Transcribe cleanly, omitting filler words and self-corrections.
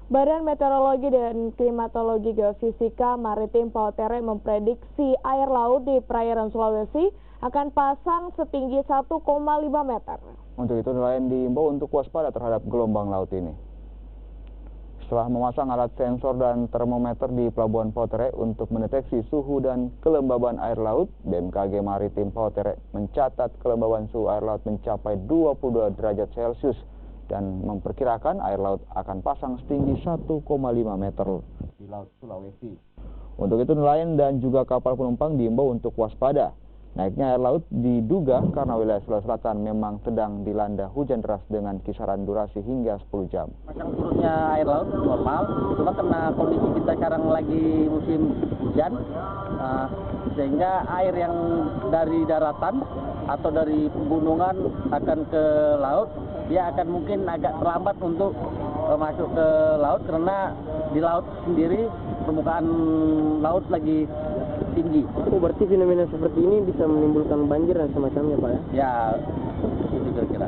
Badan Meteorologi dan Klimatologi Geofisika Maritim Pautere memprediksi air laut di perairan Sulawesi akan pasang setinggi 1,5 meter. Untuk itu nelayan diimbau untuk waspada terhadap gelombang laut ini. Setelah memasang alat sensor dan termometer di Pelabuhan Pautere untuk mendeteksi suhu dan kelembaban air laut, BMKG Maritim Pautere mencatat kelembaban suhu air laut mencapai 22 derajat Celcius dan memperkirakan air laut akan pasang setinggi 1,5 meter di Laut Sulawesi. Untuk itu nelayan dan juga kapal penumpang diimbau untuk waspada. Naiknya air laut diduga karena wilayah Sulawesi Selatan memang sedang dilanda hujan deras dengan kisaran durasi hingga 10 jam. Pasang surutnya air laut normal, cuma karena kondisi kita sekarang lagi musim hujan, sehingga air yang dari daratan atau dari pegunungan akan ke laut, dia akan mungkin agak terlambat untuk masuk ke laut karena di laut sendiri permukaan laut lagi tinggi. Oh, berarti fenomena seperti ini bisa menimbulkan banjir dan semacamnya, Pak ya? Ya, itu kira-kira.